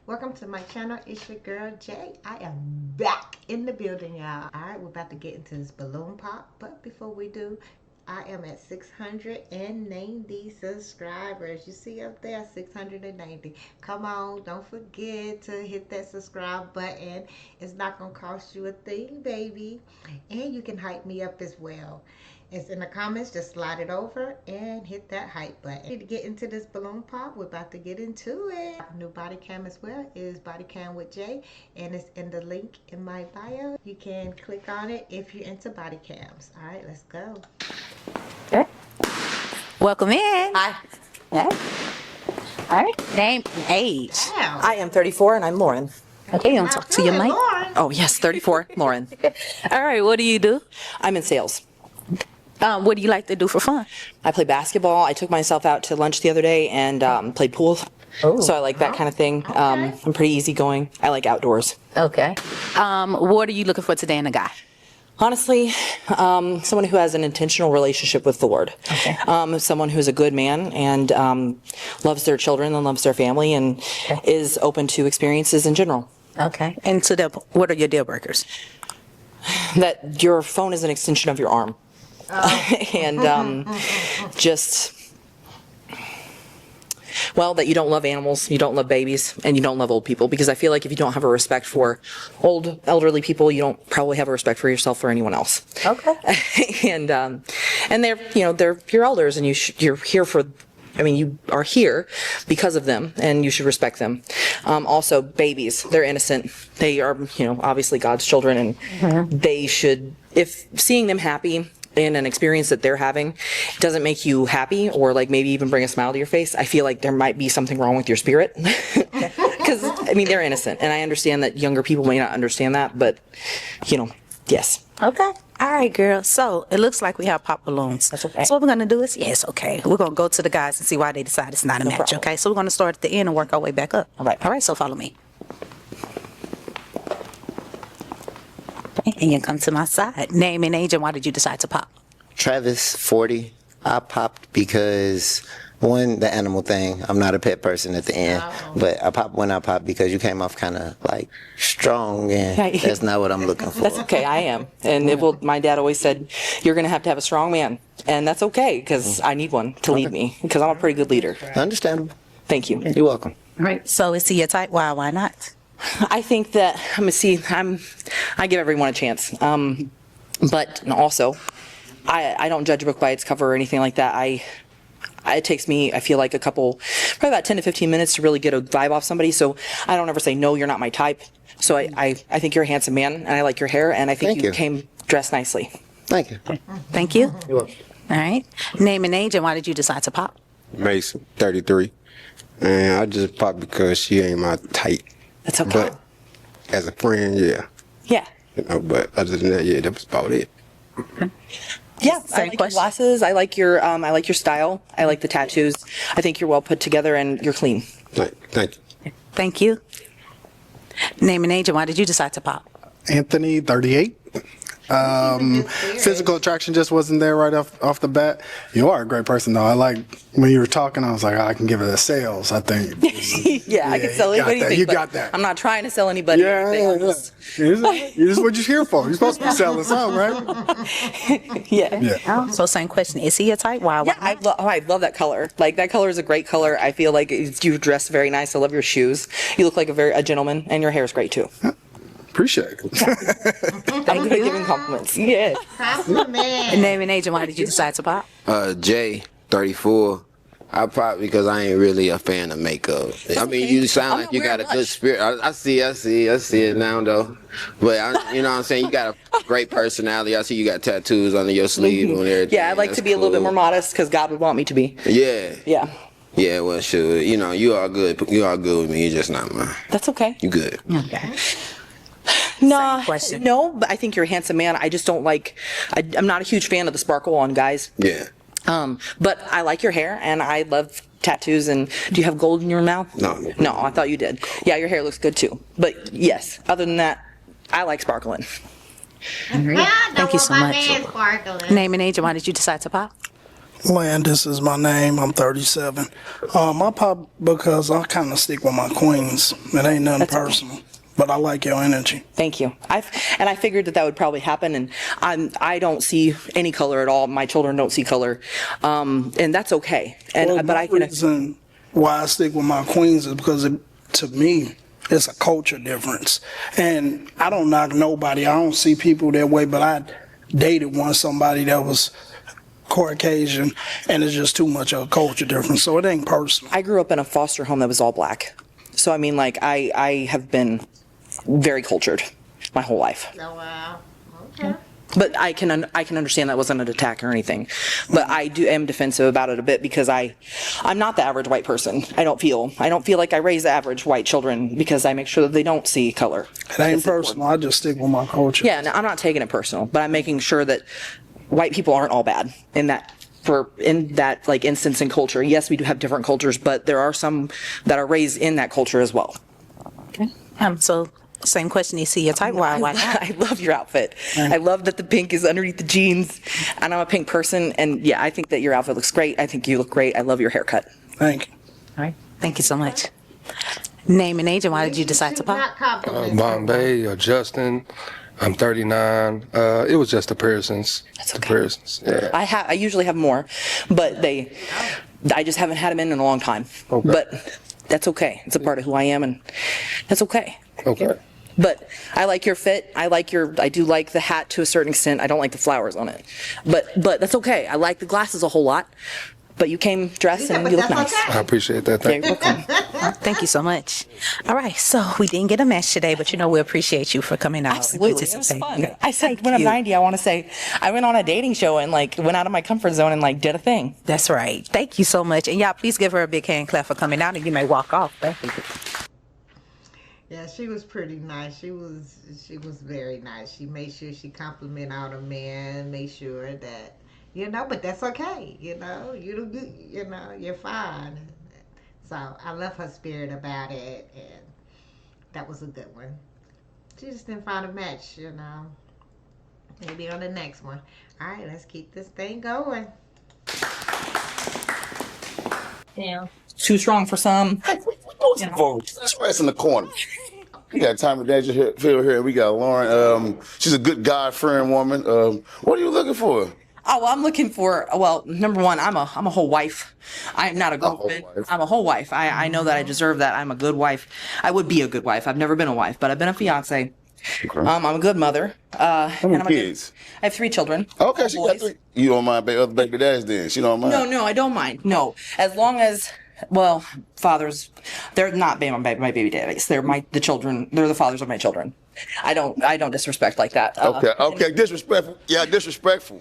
Welcome to my channel. It's your girl Jay. I am back in the building, y'all. Alright, we're about to get into this balloon pop, but before we do, I am at 690 subscribers. You see up there, 690. Come on, don't forget to hit that subscribe button. It's not gonna cost you a thing, baby. And you can hype me up as well. It's in the comments. Just slide it over and hit that hype button. To get into this balloon pop, we're about to get into it. New body cam as well is Body Cam with Jay, and it's in the link in my bio. You can click on it if you're into body cams. All right, let's go. Okay. Welcome in. Hi, Yeah. All right. Name, age. Wow. I am 34 and I'm Lauren. Okay, you want to talk to your mic? Lauren. Oh, yes, 34, Lauren. All right. What do you do? I'm in sales. What do you like to do for fun? I play basketball. I took myself out to lunch the other day and played pool. Oh. So I like that kind of thing. I'm pretty easygoing. I like outdoors. Okay. What are you looking for today in a guy? Honestly, someone who has an intentional relationship with the Lord. Okay. Someone who's a good man and loves their children and loves their family and is open to experiences in general. Okay. And so, what are your deal breakers? That your phone is an extension of your arm. And that you don't love animals, you don't love babies, and you don't love old people, because I feel like if you don't have a respect for elderly people, you don't probably have a respect for yourself or anyone else. Okay. And they're your elders, and you're here for. I mean, you are here because of them, and you should respect them. Also, babies, they're innocent. They are, obviously God's children, and they should, if seeing them happy in an experience that they're having doesn't make you happy or like maybe even bring a smile to your face, I feel like there might be something wrong with your spirit. Because, I mean, they're innocent, and I understand that younger people may not understand that, but, yes. Okay. All right, girl. So it looks like we have pop balloons. That's okay. So what we're going to do is, yes, okay. We're going to go to the guys and see why they decide it's not a match, problem. okay? So we're going to start at the end and work our way back up. All right. All right, so follow me. Okay, and you come to my side. Name and age, and why did you decide to pop? Travis, 40. I popped because, one, the animal thing. I'm not a pet person at the end. But I popped when I popped because you came off kind of like strong, and Right. that's not what I'm looking for. That's okay, I am. And my dad always said, you're going to have a strong man. And that's okay, because I need one to lead me, because I'm a pretty good leader. Understandable. Thank you. You're welcome. All right. So is he your type? Why not? I think that, I give everyone a chance. But also, I don't judge a book by its cover or anything like that. It takes me, I feel like probably about 10 to 15 minutes to really get a vibe off somebody. So I don't ever say, no, you're not my type. So I think you're a handsome man, and I like your hair, and I think Thank you you. came dressed nicely. Thank you. Thank you. You're welcome. All right. Name and age, and why did you decide to pop? Mason, 33. And I just popped because she ain't my type. That's okay. But as a friend, yeah. Yeah. But other than that, yeah, that was about it. Yeah, I Same like question. your glasses. I like your style. I like the tattoos. I think you're well put together and you're clean. Thank you. Thank you. Name and age, and why did you decide to pop? Anthony, 38. Physical attraction just wasn't there right off the bat. You are a great person, though. I like when you were talking, I was like, I can give it a sales, I think. Yeah, I can sell you got anybody. that. anything, You but got that. I'm not trying to sell anybody. Yeah, anything. yeah, I'm yeah. just- This is what you're here for. You're supposed to be selling something, right? Yeah. Yeah. So same question. Is he your type? Why? Yeah, I love that color. Like, that color is a great color. I feel like you dress very nice. I love your shoes. You look like a gentleman, and your hair is great too. Appreciate it. I'm good at giving compliments. Yeah. Compliment. Name and age, and why did you decide to pop? Jay, 34. I pop because I ain't really a fan of makeup. I mean, you sound like you got a good spirit. I see it now though. But you know what I'm saying? You got a great personality. I see you got tattoos under your sleeve and everything. Yeah, I'd like That's to be a little bit cool. more modest because God would want me to be. Yeah. Yeah. Yeah, well, sure. You are good. You are good with me. You're just not mine. That's okay. You good. Okay. Nah, question. no, but I think you're a handsome man. I just don't like, I'm not a huge fan of the sparkle on guys. Yeah. But I like your hair, and I love tattoos. And do you have gold in your mouth? No. No, I thought you did. Yeah, your hair looks good too. But yes, other than that, I like sparkling. Thank you so much. Sparkling. Name and age, and why did you decide to pop? Landis is my name. I'm 37. I pop because I kind of stick with my queens. It ain't nothing personal, but I like your energy. Thank you. I figured that would probably happen, and I don't see any color at all. My children don't see color, and that's okay. And but I can. Reason why I stick with my queens is because to me, it's a culture difference, and I don't knock nobody. I don't see people that way, but I dated somebody that was Caucasian, and it's just too much of a culture difference, so it ain't personal. I grew up in a foster home that was all black, so I mean, like I have been very cultured my whole life. Oh, wow. Okay. But I can understand that wasn't an attack or anything, but I am defensive about it a bit because I'm not the average white person. I don't feel like I raise average white children because I make sure that they don't see color. It ain't personal. I just stick with my culture. Yeah, no, I'm not taking it personal, but I'm making sure that white people aren't all bad in that like instance in culture. Yes, we do have different cultures, but there are some that are raised in that culture as well. Okay. So same question, you see your type. Why not? I love your outfit. I love that the pink is underneath the jeans, and I'm a pink person, and yeah, I think that your outfit looks great. I think you look great. I love your haircut. Thank you. All right. Thank you so much. Name and age, and why did you decide to pop? Bombay or Justin. I'm 39. It was just appearances. That's okay. Appearances. Yeah. I usually have more, but I just haven't had them in a long time. Okay. But that's okay. It's a part of who I am, and that's okay. Okay. But I like your fit. I do like the hat to a certain extent. I don't like the flowers on it, but that's okay. I like the glasses a whole lot. But you came dressed and you look nice. I appreciate that. You're welcome. Thank you so much. All right, so we didn't get a match today, but we appreciate you for coming out. Absolutely, it was fun. I said when I'm 90, I want to say I went on a dating show and went out of my comfort zone and did a thing. That's right. Thank you so much, and y'all please give her a big hand clap for coming out, and you may walk off. Thank you. Yeah, she was pretty nice. She was very nice. She made sure she complimented all the men, made sure that. But that's okay. You do good. You're fine. So I love her spirit about it, and that was a good one. She just didn't find a match. Maybe on the next one. All right, let's keep this thing going. Yeah. Too strong for some. That's right in the corner. We got Tommy Dangerfield here. We got Lauren. She's a good God-fearing woman. What are you looking for? Oh, well, I'm looking for, number one, I'm a whole wife. I'm not a girlfriend. I'm a whole wife. I know that I deserve that. I'm a good wife. I would be a good wife. I've never been a wife, but I've been a fiance. Okay. I'm a good mother. How many kids? I have 3 children. Okay, she got 3. You don't mind other baby daddies then? She don't mind? No, I don't mind. No. As long as, fathers, they're not my baby daddies. They're the children. They're the fathers of my children. I don't disrespect like that. Okay, disrespectful. Yeah, disrespectful.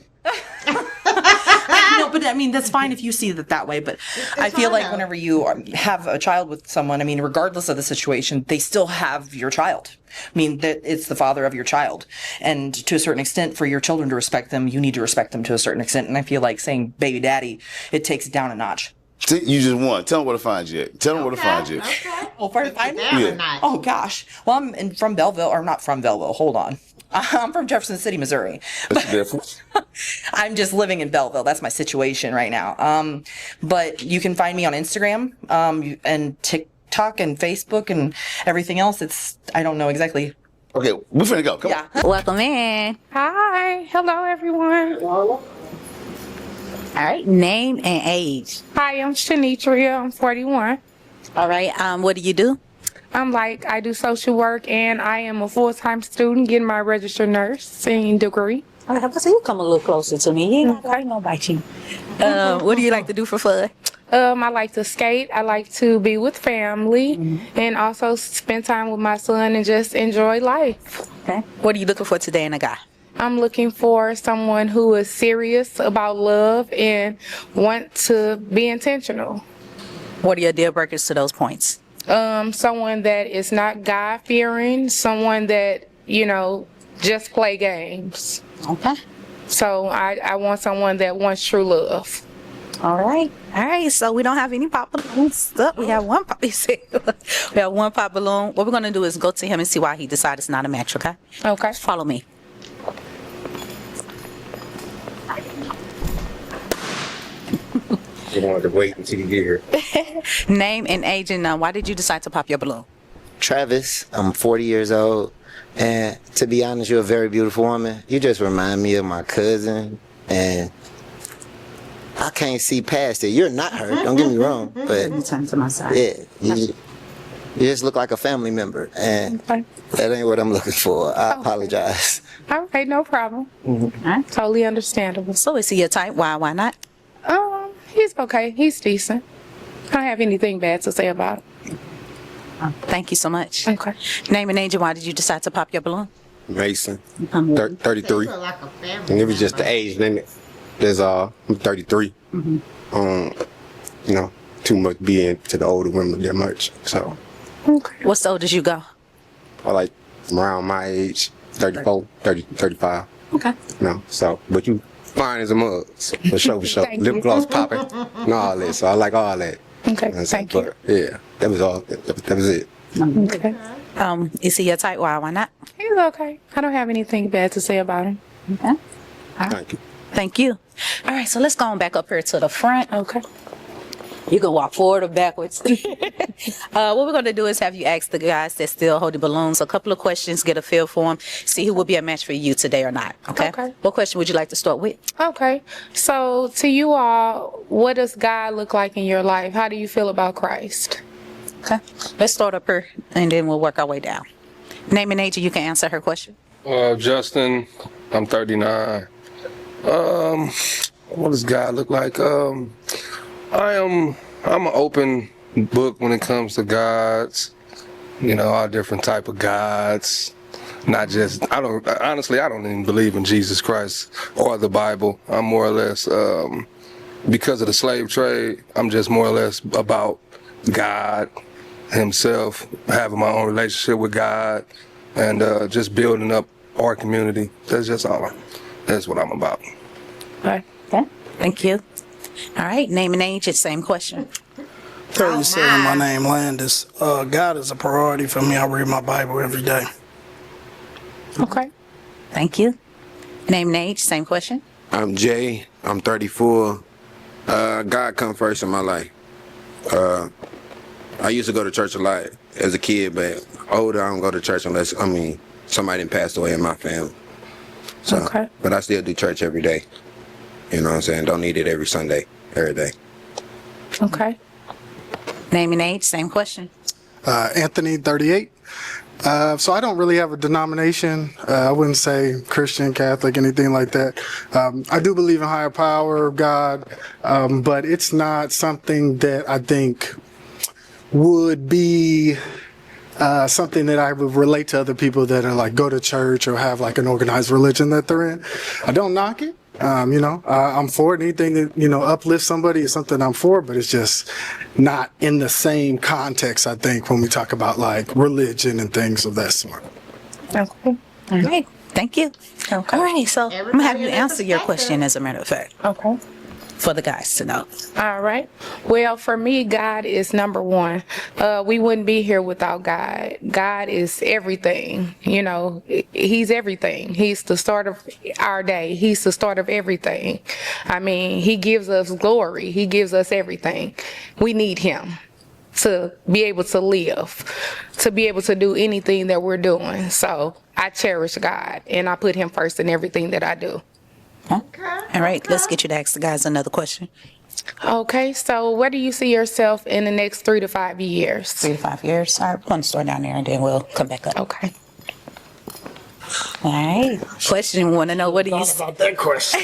No, but that's fine if you see it that way. But I feel like whenever you have a child with someone, regardless of the situation, they still have your child. That it's the father of your child. And to a certain extent, for your children to respect them, you need to respect them to a certain extent. And I feel like saying baby daddy, it takes it down a notch. You just won. Tell them where to find you. Tell them where to find you. Okay. Oh, where to find me? Yeah. Oh, gosh. Well, I'm from Belleville, or not from Belleville. Hold on. I'm from Jefferson City, Missouri. That's the difference. I'm just living in Belleville. That's my situation right now. But you can find me on Instagram and TikTok and Facebook and everything else. I don't know exactly. Okay, we're finna go. Come on. Welcome in. Hi. Hello, everyone. All right, name and age. Hi, I'm Shanitria. I'm 41. All right, what do you do? I do social work, and I am a full-time student getting my registered nursing degree. All right, so you come a little closer to me. You ain't got nobody cheating. What do you like to do for fun? I like to skate. I like to be with family, and also spend time with my son and just enjoy life. Okay. What are you looking for today in a guy? I'm looking for someone who is serious about love and want to be intentional. What are your deal breakers to those points? Someone that is not God-fearing, someone that, just play games. Okay. So I want someone that wants true love. All right. So we don't have any pop balloons. We have one pop. We have one pop balloon. What we're going to do is go to him and see why he decided it's not a match, okay? Okay. Follow me. You wanted to wait until you get here. Name and age, and why did you decide to pop your balloon? Travis, I'm 40 years old, and to be honest, you're a very beautiful woman. You just remind me of my cousin, and I can't see past it. You're not her, don't get me wrong, but Turn to my side. yeah, you just look like a family member, and Okay. that ain't what I'm looking for. I apologize. All right, no problem. Totally understandable. So is he your type? Why not? He's okay. He's decent. I don't have anything bad to say about him. Thank you so much. Okay. Name and age, and why did you decide to pop your balloon? Mason, Um, 33. Feel like a family And it was just the member. age limit. That's all. I'm 33. You know, too much being to the older women that much. So Okay. What's the oldest you go? I like around my age, 34, 30, 35. Okay. You know, so, but you fine as a mug. So, for sure, for sure. Thank Lip you. gloss popping and all that. So I like all that. Okay. You know what I'm saying? Thank you. But yeah, that was all. That was it. Okay. Is he your type? Why not? He's okay. I don't have anything bad to say about him. Okay. Thank you. Thank you. All right, so let's go on back up here to the front. Okay. You can walk forward or backwards. What we're going to do is have you ask the guys that still hold the balloons a couple of questions, get a feel for them, see who will be a match for you today or not. Okay? Okay. What question would you like to start with? Okay. So, to you all, what does God look like in your life? How do you feel about Christ? Okay. Let's start up here, and then we'll work our way down. Name and age, and you can answer her question. Justin, I'm 39. What does God look like? I'm an open book when it comes to gods. You know, all different type of gods. Not just, honestly, I don't even believe in Jesus Christ or the Bible. I'm more or less, because of the slave trade, I'm just more or less about God himself, having my own relationship with God, and just building up our community. That's just all. That's what I'm about. Okay. Okay. Thank you. All right. Name and age, it's the same question. 37, my name Landis. God is a priority for me. I read my Bible every day. Okay. Thank you. Name and age, same question. I'm Jay. I'm 34. God come first in my life. I used to go to church a lot as a kid, but older I don't go to church unless somebody passed away in my family. So, Okay. but I still do church every day. You know what I'm saying? Don't need it every Sunday, every day. Okay. Name and age, same question. Anthony, 38. So I don't really have a denomination. I wouldn't say Christian, Catholic, anything like that. I do believe in higher power, God, but it's not something that I think would be something that I would relate to other people that are like go to church or have like an organized religion that they're in. I don't knock it. I'm for it. Anything that, uplifts somebody is something I'm for, but it's just not in the same context, I think, when we talk about like religion and things of that sort. Okay. All right. Thank you. Okay. All right. So I'm going to have you Everybody answer your has a question, as a matter of fact, Okay. for the guys to know. All right. Well, for me, God is number one. We wouldn't be here without God. God is everything. He's everything. He's the start of our day. He's the start of everything. I mean, he gives us glory. He gives us everything. We need him to be able to live, to be able to do anything that we're doing. So I cherish God, and I put him first in everything that I do. Okay. All right. Let's get you to ask the guys another question. Okay, so where do you see yourself in the next 3 to 5 years? 3 to 5 years. All right. We're going to start down there, and then we'll come back up. Okay. All right. Question. We want to know what do you About that question.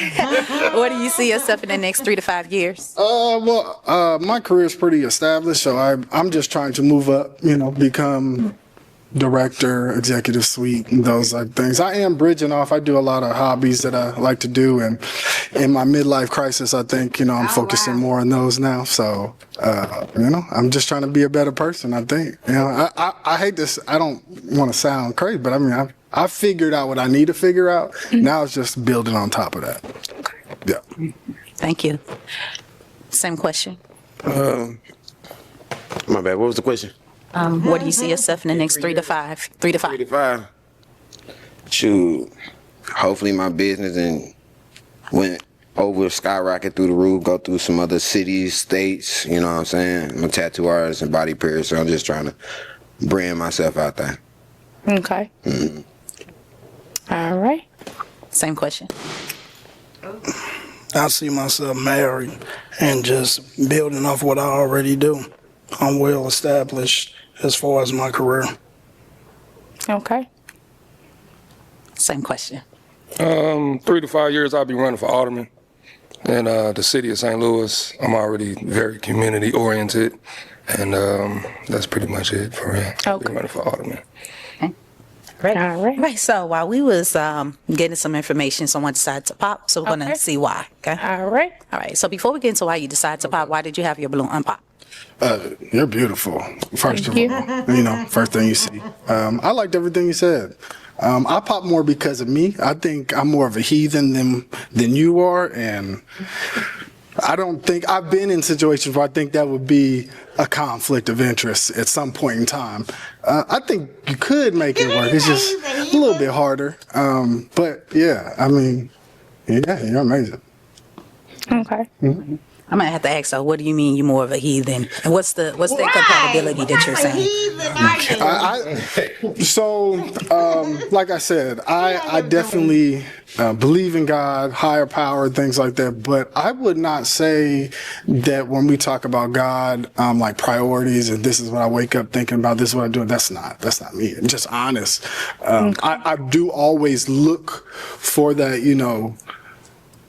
what do you see yourself in the next 3 to 5 years? My career is pretty established, so I'm just trying to move up, become director, executive suite, and those like things. I am bridging off. I do a lot of hobbies that I like to do, and in my midlife crisis, I think I'm focusing more on those now. So, I'm just trying to be a better person. I think. I hate this. I don't want to sound crazy, but I mean, I figured out what I need to figure out. Now it's just building on top of that. Yeah. Thank you. Same question. My bad. What was the question? What do you see yourself in the next 3 to 5? 3 to 5. 35. Shoot. Hopefully my business and when over skyrocket through the roof, go through some other cities, states, you know what I'm saying? I'm a tattoo artist and body piercer. I'm just trying to brand myself out there. Okay. All right. Same question. I see myself married and just building off what I already do. I'm well established as far as my career. Okay. Same question. 3 to 5 years, I'll be running for alderman in the city of St. Louis. I'm already very community oriented, and that's pretty much it for real. I'll be Okay. running for alderman. Great. All right. Right. So while we was getting some information, someone decided to pop. So we're Okay. gonna see why. Okay. All right. All right. So before we get into why you decided to pop, why did you have your balloon unpop? You're beautiful. First of Thank all, first thing you see. I liked everything you said. I pop more because of me. I think I'm more of a heathen than you are, and I don't think I've been in situations where I think that would be a conflict of interest at some point in time. I think you could make it work. It's just a little bit harder. But yeah, I mean, yeah, you're amazing. Okay. I might have to ask her, what do you mean you more of a heathen? And what's that compatibility that you're saying? Like I said, I definitely believe in God, higher power, things like that. But I would not say that when we talk about God, like priorities and this is what I wake up thinking about, this is what I do. That's not me. I'm just honest. I do always look for that,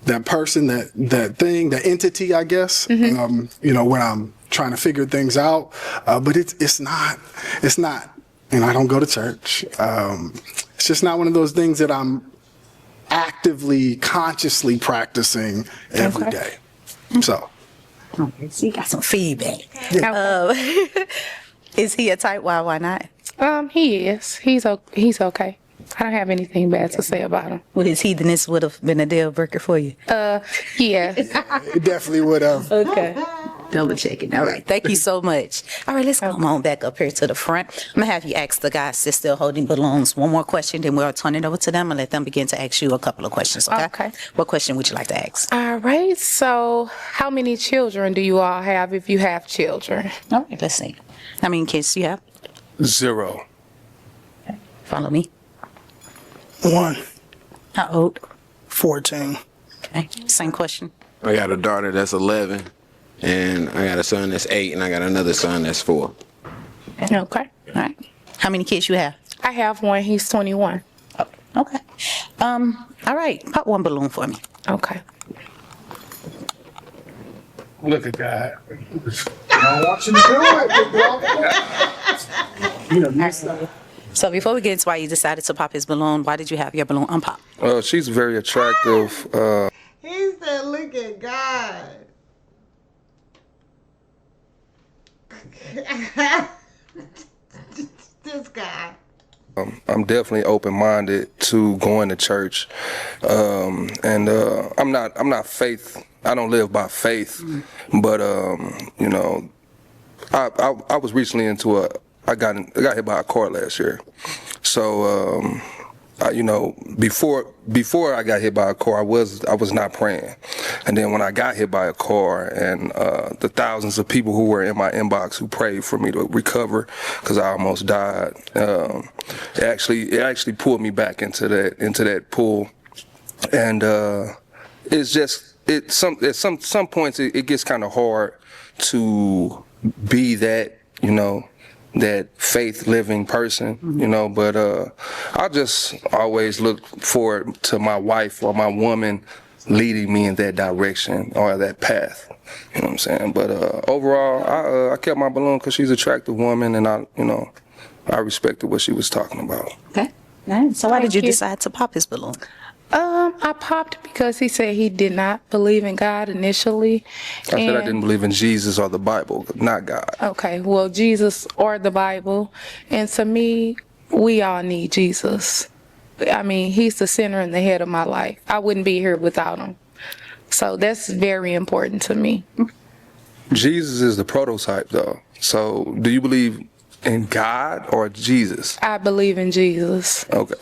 that person, that thing, that entity, I guess, when I'm trying to figure things out. But it's not, I don't go to church. It's just not one of those things that I'm actively, consciously practicing every day. So. Okay, so you got some feedback. Okay. Is he a type? Why not? He is. He's okay. I don't have anything bad to say about him. Well, his heatheness would have been a deal breaker for you. Yeah. It definitely would have. Okay. Double checking. All right. Thank you so much. All right, let's come on back up here to the front. I'm going to have you ask the guys that's still holding balloons one more question, then we'll turn it over to them and let them begin to ask you a couple of questions, okay? Okay. What question would you like to ask? All right. So, how many children do you all have if you have children? All right, let's see. How many kids do you have? 0. Follow me. 1, How old? 14. Okay. Same question. I got a daughter that's 11, and I got a son that's 8, and I got another son that's 4. Okay. All right. How many kids you have? I have one. He's 21. Oh, okay. All right. Pop one balloon for me. Okay. Look at God. I want you to do it. So before we get into why you decided to pop his balloon, why did you have your balloon unpop? She's very attractive. He said, look at God. This guy. I'm definitely open-minded to going to church, and I'm not faith. I don't live by faith, but I was recently into I got hit by a car last year, so before I got hit by a car, I was not praying, and then when I got hit by a car, and the thousands of people who were in my inbox who prayed for me to recover, because I almost died, it actually pulled me back into that pool, and it's just at some points it gets kind of hard to be that that faith living person, but I just always look forward to my wife or my woman leading me in that direction or that path. You know what I'm saying? But overall, I kept my balloon because she's an attractive woman, and I respected what she was talking about. Okay. All right. So why did you Thank you. decide to pop his balloon? I popped because he said he did not believe in God initially. I said I didn't believe in Jesus or the Bible, not God. Okay, well, Jesus or the Bible. And to me, we all need Jesus. I mean, he's the center and the head of my life. I wouldn't be here without him. So that's very important to me. Jesus is the prototype, though. So do you believe in God or Jesus? I believe in Jesus. Okay.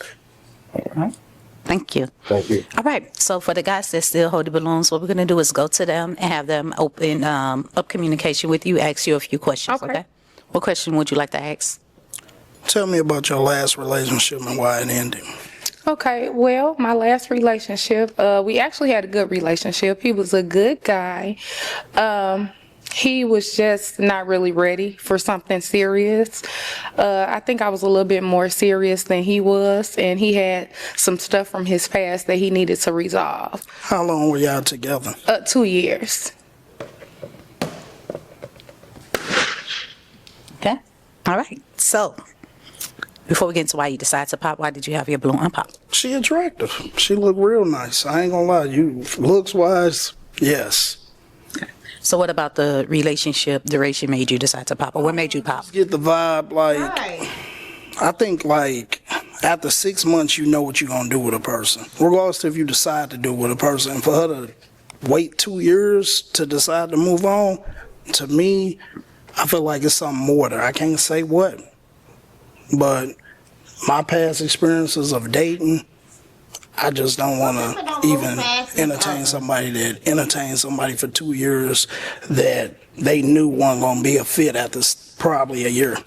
All right. Thank you. Thank you. All right. So for the guys that still hold the balloons, what we're going to do is go to them and have them open up communication with you, ask you a few questions. Okay. Okay. What question would you like to ask? Tell me about your last relationship and why it ended. Okay, well, my last relationship, we actually had a good relationship. He was a good guy. He was just not really ready for something serious. I think I was a little bit more serious than he was, and he had some stuff from his past that he needed to resolve. How long were y'all together? 2 years. Okay. All right. So before we get into why you decided to pop, why did you have your balloon unpop? She attractive. She look real nice. I ain't gonna lie. You looks wise, yes. So what about the relationship duration made you decide to pop, or what made you pop? Get the vibe like. Right. I think like after 6 months, you know what you're gonna do with a person, regardless if you decide to do it with a person. For her to wait 2 years to decide to move on, to me, I feel like it's something more there. I can't say what, but my past experiences of dating, I just don't want to even entertain somebody that entertained somebody for 2 years that they knew wasn't gonna be a fit after probably a year.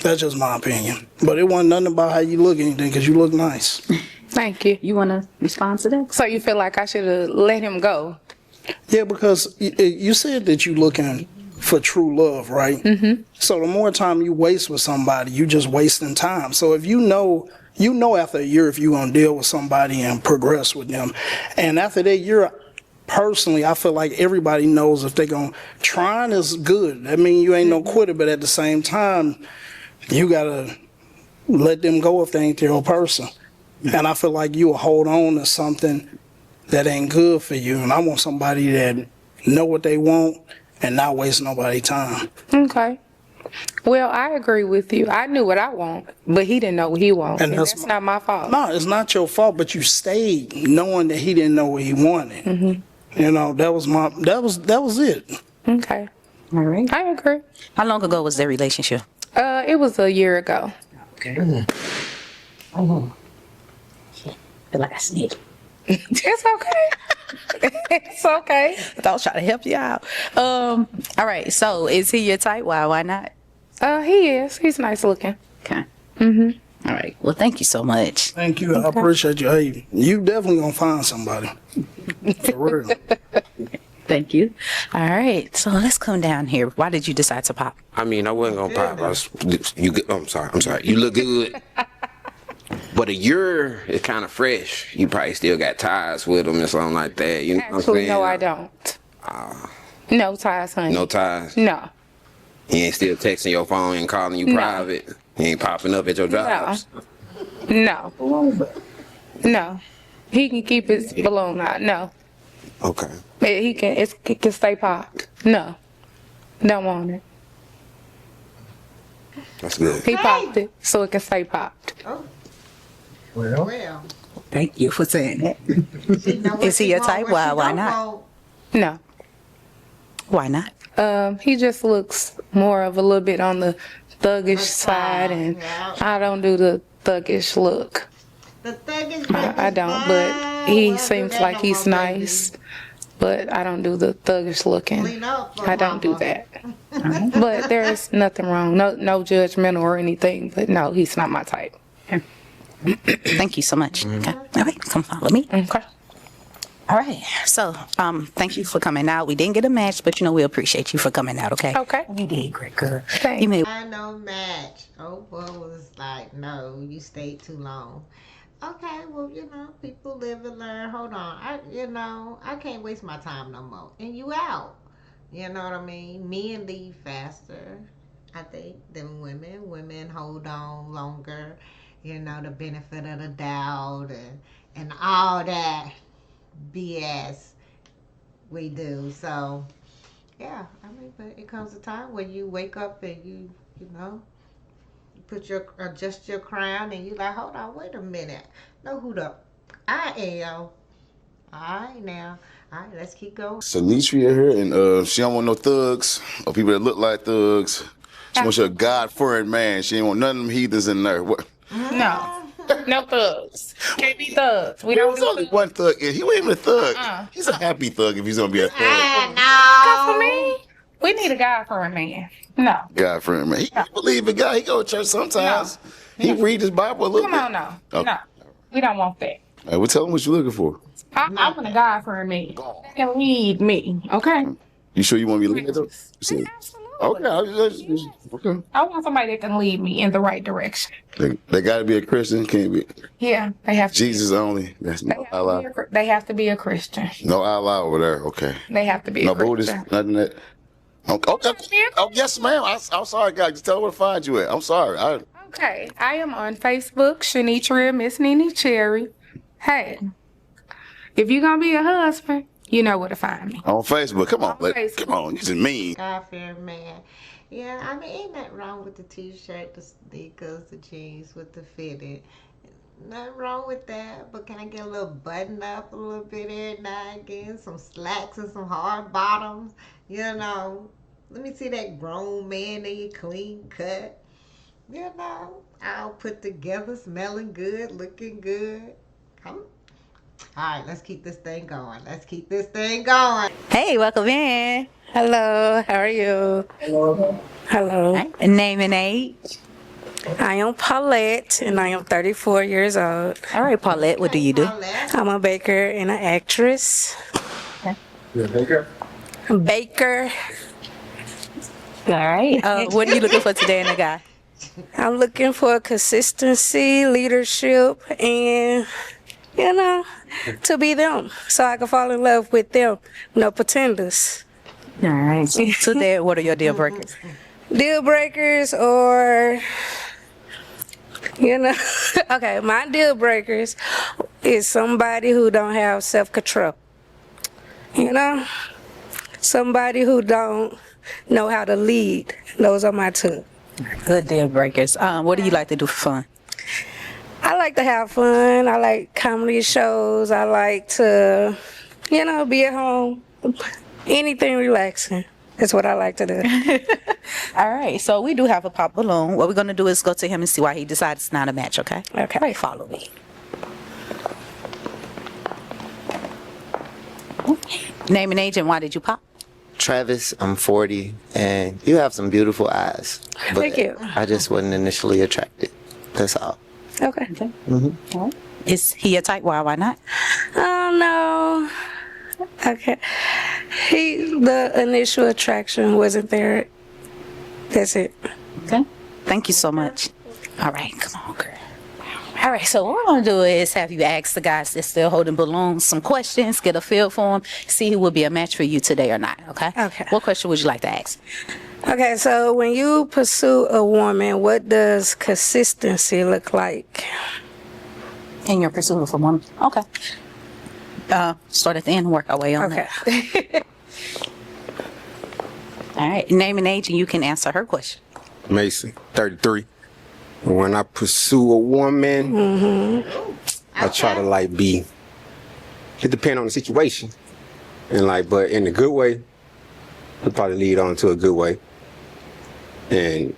That's just my opinion. But it wasn't nothing about how you look or anything, because you look nice. Thank you. You want to respond to that? So you feel like I should have let him go? Yeah, because you said that you looking for true love, right? Mm-hmm. So the more time you waste with somebody, you just wasting time. So if you know after a year if you're going to deal with somebody and progress with them. And after that year, personally, I feel like everybody knows if they're going to, trying is good. I mean, you ain't no quitter, but at the same time, you got to let them go if they ain't your person. And I feel like you will hold on to something that ain't good for you. And I want somebody that know what they want and not waste nobody's time. Okay. Well, I agree with you. I knew what I want, but he didn't know what he wanted. And that's not my fault. No, it's not your fault, but you stayed knowing that he didn't know what he wanted. Mm-hmm. You know, that was it. Okay. All right. I agree. How long ago was their relationship? It was a year ago. Okay. Oh. Feel like I sneezed. It's okay. It's okay. I thought I was trying to help you out. All right. So is he your type? Why not? He is. He's nice looking. Okay. Mm-hmm. All right. Well, thank you so much. Thank you. I appreciate you. Hey, you definitely gonna find somebody. For real. Thank you. All right. So let's come down here. Why did you decide to pop? I mean, I wasn't gonna pop. I'm sorry. You look good. But a year is kind of fresh. You probably still got ties with them or something like that. You know what I'm Actually, saying? no, I don't. No ties, honey. No ties? No. He ain't still texting your phone and calling you private? He ain't popping up at your jobs? No. No. He can keep his balloon out. No. Okay. It can stay popped. No. Don't want it. That's good. He popped it so it can stay popped. Oh, Well, well. Thank you for saying that. She know what Is he she your want, type? what she Why don't not? want. No. Why not? He just looks more of a little bit on the thuggish side, and yeah. I don't do the thuggish look. The thing is, I don't, but he seems like he's nice, but I don't do the thuggish looking. Clean up for I don't do mama. that. But there's nothing wrong, no judgment or anything, but no, he's not my type. Thank you so much. Okay. All right. Come follow me. Okay. All right. So, thank you for coming out. We didn't get a match, but we appreciate you for coming out. Okay. Okay. You did great, girl. Thanks. You made I know match. Oprah was like, no, you stayed too long. Okay, well, people live and learn. Hold on. I can't waste my time no more. And you out. You know what I mean? Men leave faster, I think, than women. Women hold on longer. The benefit of the doubt and all that BS we do. So, yeah, but it comes a time when you wake up and you adjust your crown and you like, hold on, wait a minute. Know who I am. All right, now. All right, let's keep going. Sanitria here, and she don't want no thugs or people that look like thugs. She wants you a God-fearing man. She ain't want none of them heathens in there. What? No. No thugs. Can't be thugs. We There don't was do only thugs. one thug. He wasn't even a thug. Uh-uh. He's a happy thug if he's gonna be a thug. God for me? We need a guy for a man. No. God friend, man. He believe in God. He go to church sometimes. He read his Bible a little Come bit. on, no. Okay. No. We don't want that. All right, well, tell him what you're looking for. I want a guy for a man that can lead me, okay? You sure you want me to leave it though? You said, Absolutely. okay. I want somebody that can lead me in the right direction. They got to be a Christian. Can't be Yeah, they have to. Jesus only. That's no Allah. They have to be a Christian. No Allah over there. Okay. They have to be No a Christian. Buddhist. Nothing that. Oh, yes, ma'am. I'm sorry, guys. Just tell me where to find you at. I'm sorry. Okay, I am on Facebook, Shanitria Miss Nene Cherry. Hey, if you're gonna be a husband, you know where to find me. On Facebook. Come on, Facebook. come on. You just mean. God-fearing man. Yeah, I mean, ain't nothing wrong with the t-shirt, the sneakers, the jeans with the fitted. Nothing wrong with that, but can I get a little button up a little bit every now and again? Some slacks and some hard bottoms, you know. Let me see that grown man in your clean cut. You know, all put together, smelling good, looking good. Come. All right, let's keep this thing going. Let's keep this thing going. Hey, welcome in. Hello, how are you? Hello. Hello. Right. Name and age. I am Paulette and I am 34 years old. All right, Paulette, what do you do? I'm a baker and an actress. You're a baker? Baker. All right. What are you looking for today in a guy? I'm looking for consistency, leadership, and, you know, to be them so I can fall in love with them. No pretenders. All right. So there, what are your deal breakers? Deal breakers or, you know, okay, my deal breakers is somebody who don't have self-control. You know, somebody who don't know how to lead. Those are my two. Good deal breakers. What do you like to do for fun? I like to have fun. I like comedy shows. I like to, you know, be at home. Anything relaxing. That's what I like to do. All right. So we do have a pop balloon. What we're going to do is go to him and see why he decided it's not a match, okay? Okay. All right, follow me. Name and age and why did you pop? Travis, I'm 40, and you have some beautiful eyes. But Thank you. I just wasn't initially attracted. That's all. Okay. Is he a type? Why not? Oh, no. Okay. The initial attraction wasn't there. That's it. Okay. Thank you so much. All right, come on, girl. All right, so what we're going to do is have you ask the guys that's still holding balloons some questions, get a feel for them, see who will be a match for you today or not, okay? Okay. What question would you like to ask? Okay, so when you pursue a woman, what does consistency look like? In your pursuit of a woman. Okay. Start at the end and work our way on Okay. that. All right, name and age, and you can answer her question. Mason, 33. When I pursue a woman, I try to like be, it depends on the situation. And like, but in a good way, it'll probably lead on to a good way. And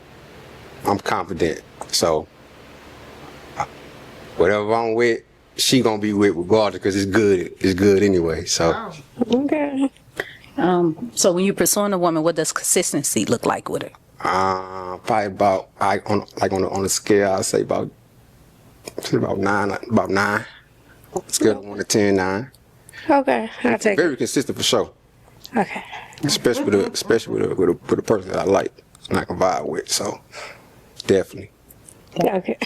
I'm confident. So whatever I'm with, she gonna be with regardless because it's good. It's good anyway. So Okay. So when you're pursuing a woman, what does consistency look like with her? probably about on a scale, I'd say about 9. About 9. Scale of 1 to 10, 9. Okay, I'll take it. Very consistent for sure. Okay. Especially with a person that I like and I can vibe with. So definitely. Okay.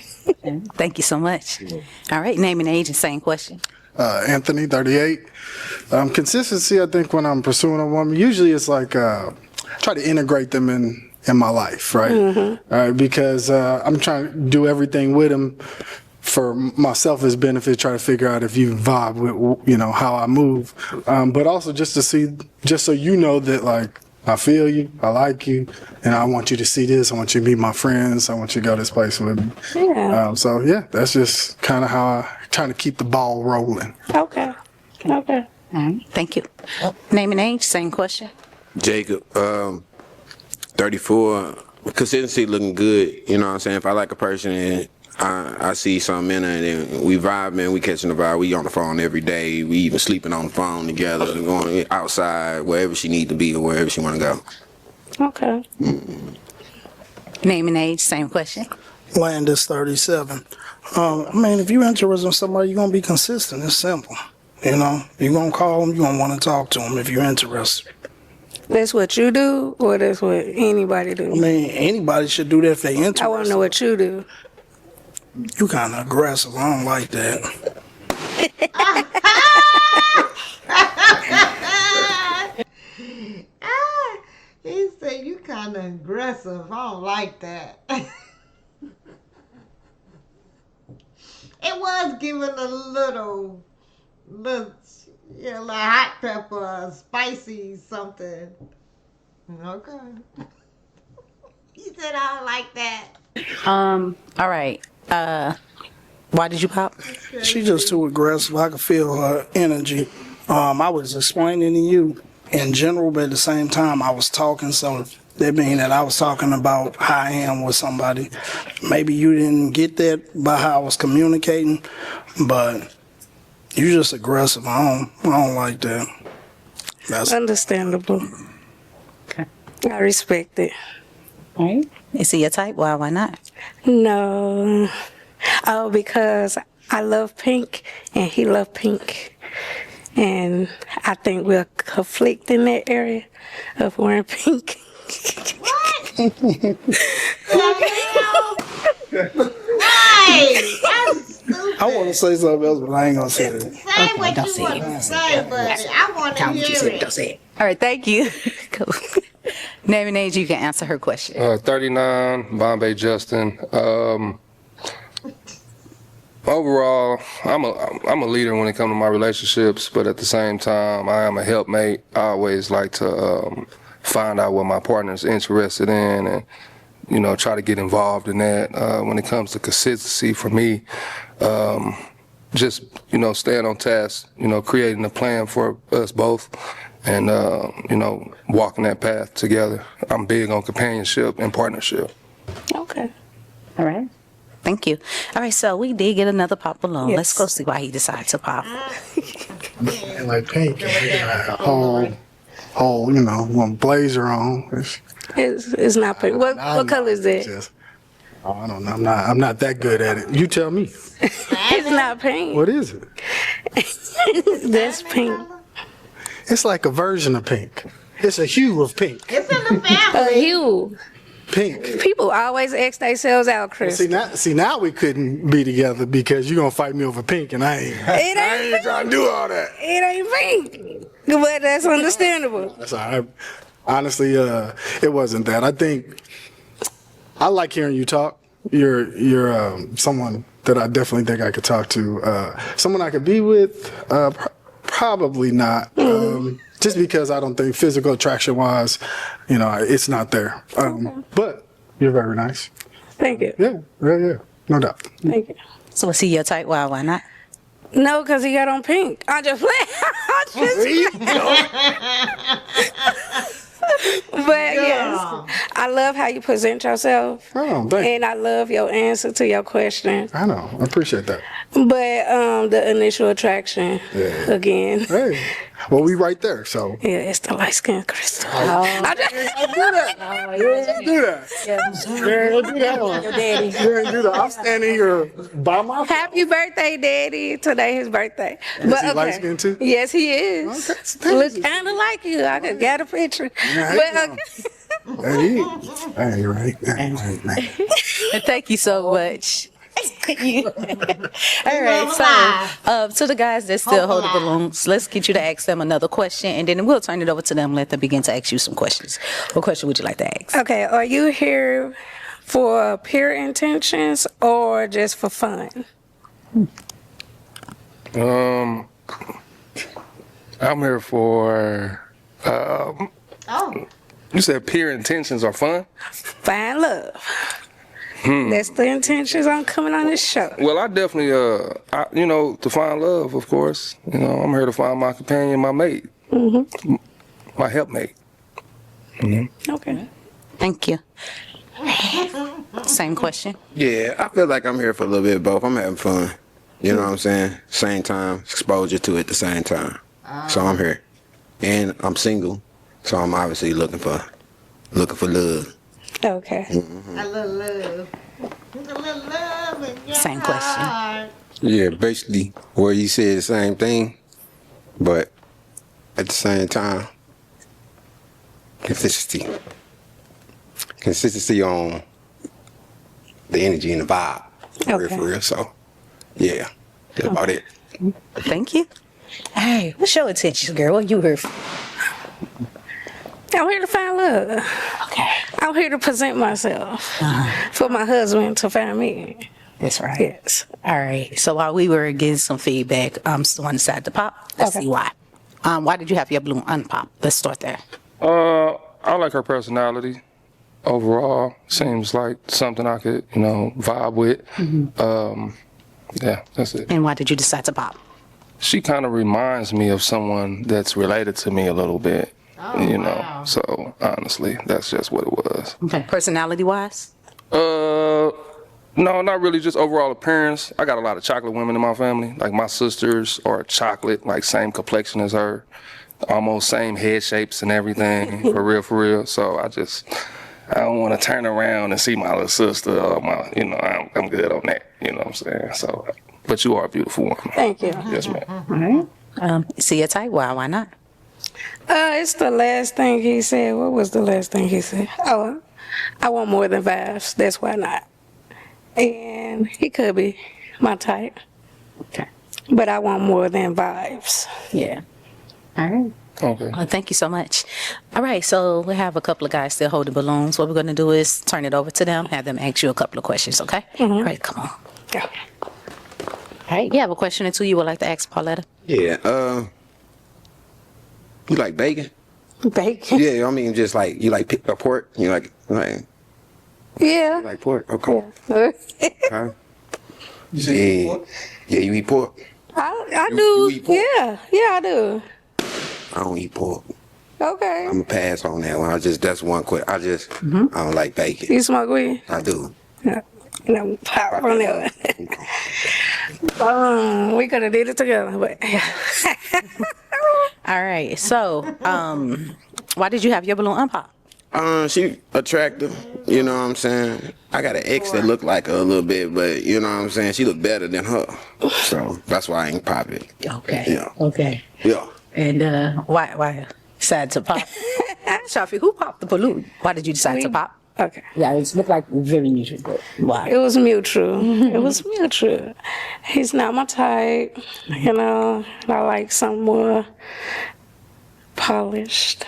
Thank you so much. All right, name and age and same question. Anthony, 38. Consistency, I think, when I'm pursuing a woman, usually it's like try to integrate them in my life, right? Because I'm trying to do everything with them for my selfish benefit, try to figure out if you vibe with, you know, how I move. But also just to see, just so you know that, like, I feel you, I like you, and I want you to see this. I want you to meet my friends. I want you to go this place with me. Yeah. So yeah, that's just kind of how I trying to keep the ball rolling. Okay. Okay. All right, thank you. Name and age, same question. Jacob, 34, consistency looking good. You know what I'm saying? If I like a person and I see something in her, and then we vibing, we catching the vibe. We on the phone every day. We even sleeping on the phone together, and going outside wherever she need to be or wherever she want to go. Okay. Name and age, same question. Landis 37. I mean, if you're interested in somebody, you're going to be consistent. It's simple. You know, you're going to call them, you're going to want to talk to them if you're interested. That's what you do, or that's what anybody do? I mean, anybody should do that if they're interested. I want to know what you do. You kind of aggressive. I don't like that. He said you kind of aggressive. I don't like that. It was giving a little, like hot pepper, spicy something. Okay. He said I don't like that. All right. Why did you pop? She's just too aggressive. I could feel her energy. I was explaining to you in general, but at the same time, I was talking, so that means that I was talking about how I am with somebody. Maybe you didn't get that by how I was communicating, but you just aggressive. I don't like that. That's understandable. Okay. I respect it. All right. Is he your type? Why not? No. Oh, because I love pink and he love pink. And I think we'll conflict in that area of wearing pink. Right. I want to say something else, but I ain't going to say it. Say what you want to say, buddy. I want to hear it. Don't say it. All right. Thank you. Cool. Name and age, you can answer her question. 39, Bombay Justin. Overall, I'm a leader when it comes to my relationships, but at the same time, I am a helpmate. I always like to find out what my partner's interested in and, you know, try to get involved in that. When it comes to consistency for me, just, you know, staying on task, you know, creating a plan for us both and, you know, walking that path together. I'm big on companionship and partnership. Okay. All right. Thank you. All right, so we did get another pop balloon. Yes. Let's go see why he decided to pop. And like pink, and they got a whole, you know, one blazer on. It's not pink. What color is that? I don't know. I'm not that good at it. You tell me. It's not pink. What is it? That's pink. It's like a version of pink. It's a hue of pink. It's in the A family. hue. Pink. People always ask themselves out, Chris. See now we couldn't be together because you're gonna fight me over pink, and I ain't trying to do all that. It ain't pink. But that's understandable. That's all right. Honestly, it wasn't that. I think I like hearing you talk. You're someone that I definitely think I could talk to. Someone I could be with, probably not. Just because I don't think physical attraction wise, you know, it's not there. But you're very nice. Thank you. Yeah, no doubt. Thank you. So is he your type? Why not? No, because he got on pink. I just But yes, I love how you present yourself. Oh, thank you. And I love your answer to your question. I know. I appreciate that. But the initial attraction, again. Hey, well, we right there, so. Yeah, it's the light skin crystal. I do that. Do that. Your daddy. Do that. I'm standing here by my. Happy birthday, Daddy. Today his birthday. Is he light skinned too? Yes, he is. Okay, Look kind of like you. I could get a picture. But Hey, right. Thank you so much. All right, so to the guys that still hold the balloons, let's get you to ask them another question, and then we'll turn it over to them. Let them begin to ask you some questions. What question would you like to ask? okay, are you here for pure intentions or just for fun? I'm here for. You said pure intentions are fun? Find love. That's the intentions on coming on this show. Well, I definitely, you know, to find love, of course. You know, I'm here to find my companion, my mate, my helpmate. Okay. Thank you. All right. Same question. Yeah, I feel like I'm here for a little bit of both. I'm having fun. You know what I'm saying? Same time, exposure to it at the same time. So I'm here. And I'm single, so I'm obviously looking for love. Okay. A little love. A little love in your Same question. heart. Yeah, basically, where you said the same thing, but at the same time, consistency. Consistency on the energy and the vibe. For real. So, yeah, that's about it. Thank you. Hey, what's your attention, girl? What you here for? I'm here to find love. Okay. I'm here to present myself for my husband to find me. That's right. Yes. All right. So while we were getting some feedback, someone decided to pop. Let's see why. Why did you have your balloon unpop? Let's start there. I like her personality. Overall, seems like something I could, vibe with. Yeah, that's it. And why did you decide to pop? She kind of reminds me of someone that's related to me a little bit, wow. So honestly, that's just what it was. Okay. Personality wise? No, not really, just overall appearance. I got a lot of chocolate women in my family. Like my sisters are chocolate, like same complexion as her, almost same head shapes and everything, for real. So I don't want to turn around and see my little sister or I'm good on that, you know what I'm saying? So, but you are a beautiful woman. Thank you. Yes, ma'am. All right. See your type? Why not? It's the last thing he said. What was the last thing he said? Oh, I want more than vibes. That's why not. And he could be my type. Okay. But I want more than vibes. Yeah. All right. Okay. Thank you so much. All right, so we have a couple of guys still holding balloons. What we're going to do is turn it over to them, have them ask you a couple of questions, okay? All right, come on. Yeah. All right, you have a question or two you would like to ask Pauletta? Yeah, you like bacon? Bacon? Yeah, I mean, just like, you like pork? You like Yeah. like pork? Okay. Yeah. Huh? Yeah, you eat pork? I You do. eat pork? Yeah, I do. I don't eat pork. Okay. I'm gonna pass on that one. That's one quick. I don't like bacon. You smoke weed? I do. Yeah. Power on that one. We could have did it together, but All right, so why did you have your balloon unpop? She attractive, you know what I'm saying? I got an ex that look like her a little bit, but you know what I'm saying? She look better than her. So that's why I ain't pop it. Okay. Yeah. Okay. Yeah. And why decide to pop? Shafi, who popped the balloon? Why did you decide to pop? okay. Yeah, it looked like very mutual, but why? It was mutual. It was mutual. He's not my type, I like something more polished,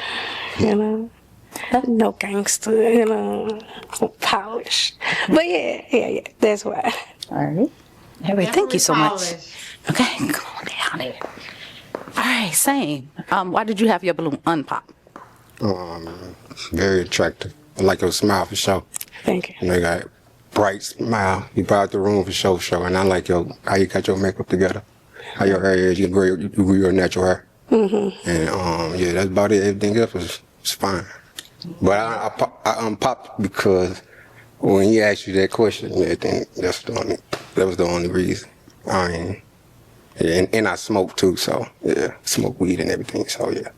No gangster, polished. But yeah, that's why. All right. All right, thank you so much. Okay, come on down there. All right, same. Why did you have your balloon unpop? Very attractive. I like your smile for sure. Thank you. You got a bright smile. You brought the room for sure. And I like how you got your makeup together. How your hair is. You grew your natural hair. And yeah, that's about it. Everything else was fine. But I popped because when he asked you that question, I think that was the only reason. And I smoke too, so yeah, smoke weed and everything. So yeah.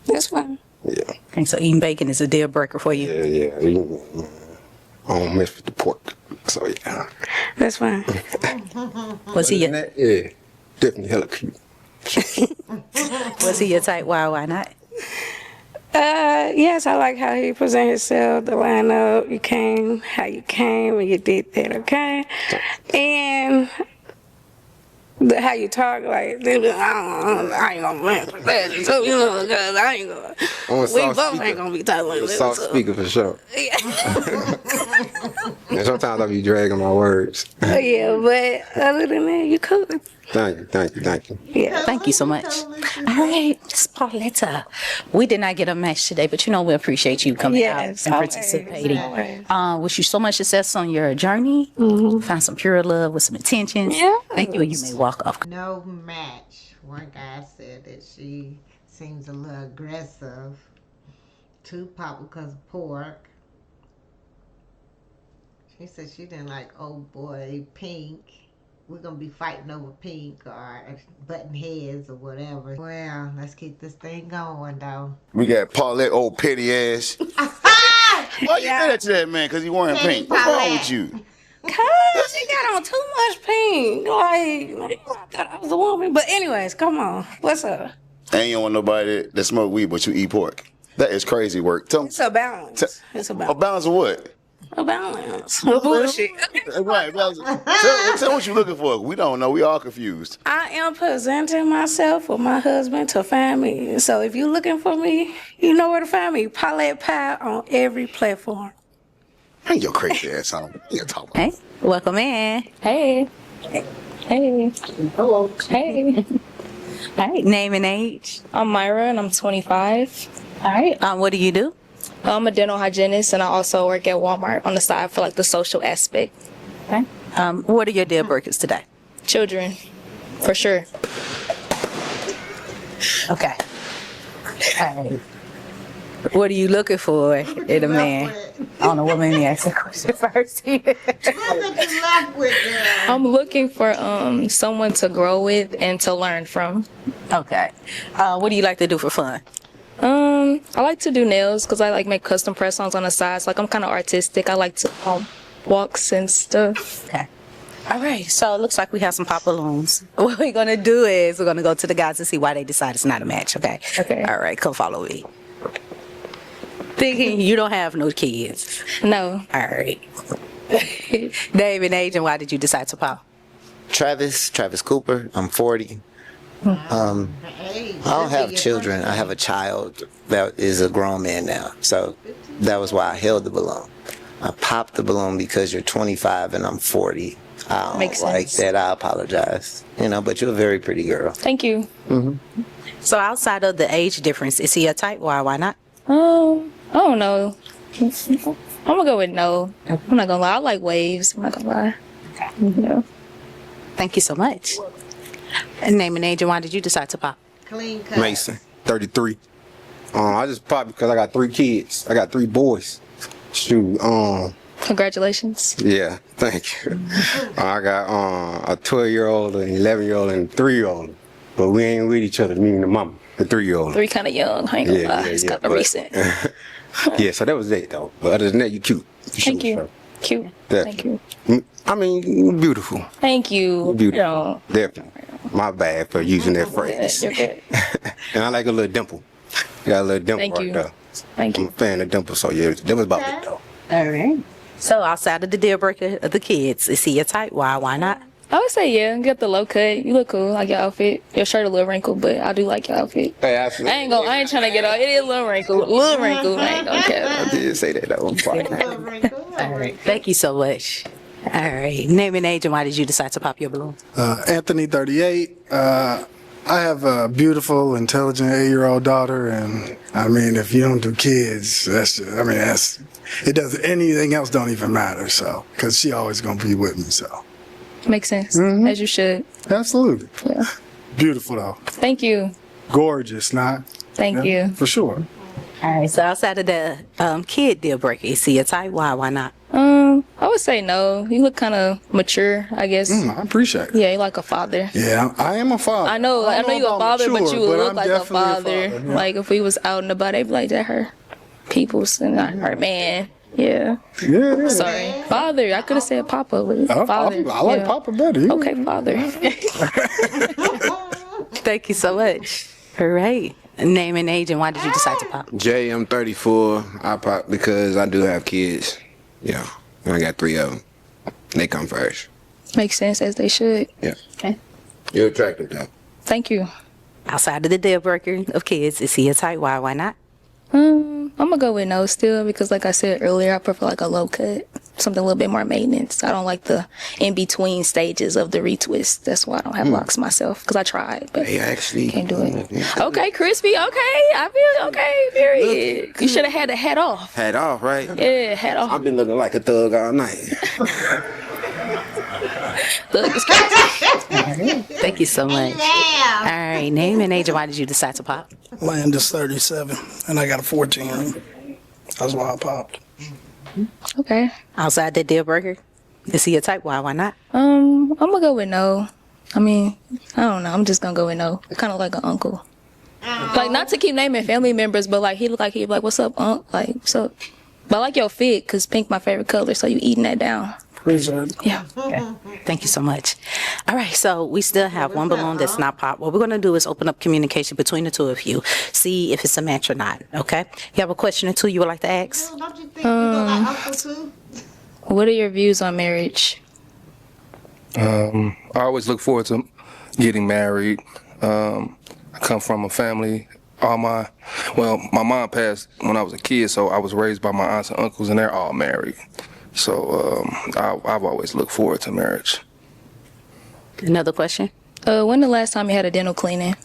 That's fine. Yeah. Okay, so eating bacon is a deal breaker for you? Yeah. I don't mess with the pork. So yeah. That's fine. Was he your, Yeah, definitely hella cute. was he your type? Why not? Yes, I like how he present himself, the lineup, how you came, and you did that, okay? And how you talk, like, I ain't gonna rant for that, so, because I ain't gonna, we both ain't gonna be talking like that. Soft speaker for sure. And sometimes I be dragging my words. Yeah, but other than that, you could. Thank you. Yeah. Thank you so much. All right, Miss Pauletta. We did not get a match today, but we appreciate you coming out and participating. Wish you so much success on your journey. Find some pure love with some intentions. Yeah. Thank you, and you may walk off. No match. One guy said that she seems a little aggressive. Two pop because of pork. He said she didn't like old boy Pink. We're gonna be fighting over Pink or button heads or whatever. Well, let's keep this thing going though. We got Paulette, old petty ass. Why you did that to that man? Because he wearing Petty pink. What's wrong Paulette. with you? Cause she got on too much pink. Like, I thought I was a woman. But anyways, come on. What's up? And you don't want nobody that smoke weed, but you eat pork. That is crazy work. Tell me. It's a balance. It's a A balance. balance of what? A balance. Bullshit. Right. Tell what you looking for. We don't know. We all confused. I am presenting myself for my husband to find me. So if you're looking for me, you know where to find me. Paulette Pie on every platform. Hey, your crazy ass on. You talk about. Hey, welcome in. Hey. Hey. Hello. Hey. All right, name and age. I'm Myra and I'm 25. All right, what do you do? I'm a dental hygienist and I also work at Walmart on the side for like the social aspect. Okay. What are your deal breakers today? Children, for sure. Okay. All right. What are you looking for in a man? I don't know what made me ask that question first. I'm looking for someone to grow with and to learn from. Okay. What do you like to do for fun? I like to do nails because I like make custom press-ons on the sides. Like I'm kind of artistic. I like to walks and stuff. Okay. All right. So it looks like we have some pop balloons. What we're gonna do is we're gonna go to the guys and see why they decide it's not a match. Okay. Okay. All right. Come follow me. Thinking you don't have no kids. No. All right. Name and age, and why did you decide to pop? Travis Cooper. I'm 40. I don't have children. I have a child that is a grown man now. So that was why I held the balloon. I popped the balloon because you're 25 and I'm 40. I don't Makes like sense. that. I apologize. But you're a very pretty girl. Thank you. So outside of the age difference, is he a type? Why not? I don't know. I'm gonna go with no. I'm not gonna lie. I like waves. I'm not gonna lie. Yeah. Thank you so much. And name and age, and why did you decide to pop? Clean cut. Mason, 33. I just popped because I got 3 kids. I got 3 boys. Shoot, Congratulations. yeah, thank you. I got a 12-year-old, an 11-year-old, and a 3-year-old. But we ain't with each other, me and the mama, the 3-year-old. 3 kind of young. I ain't gonna lie. It's kind of but- recent. Yeah, so that was it, though. But other than that, you cute. Thank you. Cute. Yeah. Thank you. I mean, you beautiful. Thank you. Beautiful. You know, Definitely. My bad for using that phrase. you're good. And I like a little dimple. You got a little dimple Thank right you. there. Thank I'm you. a fan of dimples, so yeah, that was about it, though. All right. So outside of the deal breaker of the kids, is he a type? Why not? I would say yeah. You got the low cut. You look cool. Like your outfit. Your shirt a little wrinkled, but I do like your outfit. Hey, I ain't trying to get off. It is a little wrinkled. Little wrinkled. I ain't gonna care. I did say that, though. I'm sorry. All right. Thank you so much. All right. Name and age, and why did you decide to pop your balloon? Anthony, 38. I have a beautiful, intelligent 8-year-old daughter, and I mean, if you don't do kids, it doesn't. Anything else don't even matter. So, because she always gonna be with me. So, Makes sense. As you should. absolutely, Yeah. beautiful though, Thank you. gorgeous, not Thank you. for sure. All right. So outside of the kid deal breaker, is he a type? Why not? I would say no. You look kind of mature, I guess. I appreciate it. Yeah, you like a father. Yeah, I am a father. I know don't you're a about father, but mature, you look I'm like a definitely father. yeah. Like if we was out and about, they'd be like, that her people's and not her man. Yeah. Yeah. Sorry. Father. I could have said Papa, but I father. like yeah. Papa better. You- Okay, father. Thank you so much. All right. Name and age, and why did you decide to pop? Jay, I'm 34. I pop because I do have kids. Yeah, and I got 3 of them. They come first. Makes sense, as they should. Yeah. Okay. You're attractive, though. Thank you. Outside of the deal breaker of kids, is he a type? Why not? I'm gonna go with no still because, like I said earlier, I prefer like a low cut, something a little bit more maintenance. I don't like the in between stages of the retwist. That's why I don't have locks myself because I tried, but Hey, actually. can't do it. Okay, crispy. Okay, I feel okay. Period. You should have had the hat off. Hat off, right? Yeah, hat off. I've been looking like a thug all night. Look, it's crazy. Thank you so much. All right. Name and age, and why did you decide to pop? Landis 37, and I got a 14 ring. That's why I popped. Okay. Outside that deal breaker, is he a type? Why not? I'm gonna go with no. I mean, I don't know. I'm just gonna go with no. Kind of like an uncle. Like, not to keep naming family members, but like he look like he'd be like, "What's up, unc?" Like, what's up? But I like your fit, cause pink my favorite color. So you eating that down? Appreciate it. Yeah. Thank you so much. All right, so we still have one balloon that's not popped. What we're going to do is open up communication between the two of you, see if it's a match or not, okay? You have a question or two you would like to ask? Don't you think you know like Uncle too? What are your views on marriage? I always look forward to getting married. I come from a family. My mom passed when I was a kid, so I was raised by my aunts and uncles, and they're all married. So I've always looked forward to marriage. Another question? When the last time you had a dental cleaning?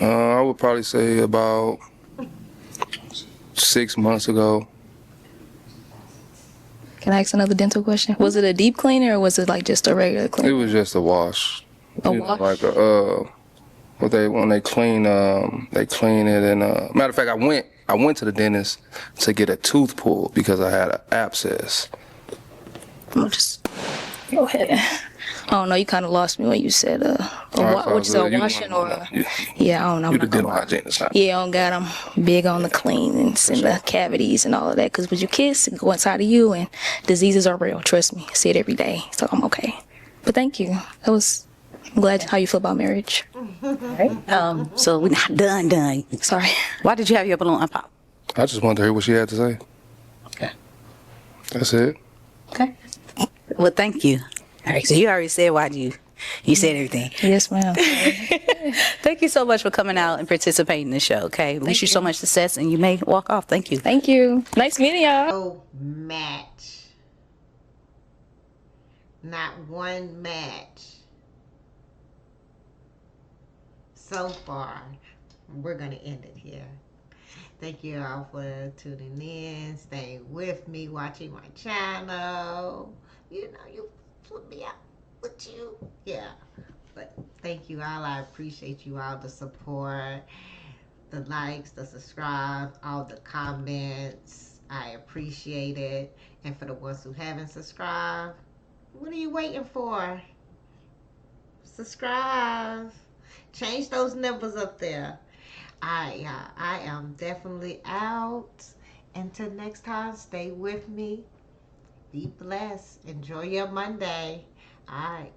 I would probably say about 6 months ago. Can I ask another dental question? Was it a deep cleaning or was it like just a regular It cleaning? was just a wash. A You know, wash? like when they clean it, and matter of fact, I went to the dentist to get a tooth pulled because I had an abscess. I'm gonna just go ahead. I don't know. You kind of lost me when you said what's good. a You washing don't or wanna know. yeah. I don't know. You I'm the not gonna dental lie. hygienist, huh? Yeah, I don't got them big on the cleanings and the cavities and all of that. Because with your kids, it go inside of you and diseases are real. Trust me. I see it every day. So I'm okay. But thank you. I'm glad how you feel about marriage. So we're not done. Sorry. Why did you have your balloon unpopped? I just wanted to hear what she had to say. Okay. That's it. Okay. Well, thank you. All right, so you already said why you said everything. Yes, ma'am. Thank you so much for coming out and participating in the show, okay? Wish you so much success, and you may walk off. Thank you. Thank you. Nice meeting y'all. No match. Not one match. So far, we're going to end it here. Thank you all for tuning in, staying with me, watching my channel. You know, you put me out with you. Yeah. But thank you all. I appreciate you all, the support, the likes, the subscribe, all the comments. I appreciate it. And for the ones who haven't subscribed, what are you waiting for? Subscribe. Change those numbers up there. I am definitely out. Until next time, stay with me. Be blessed. Enjoy your Monday. All right.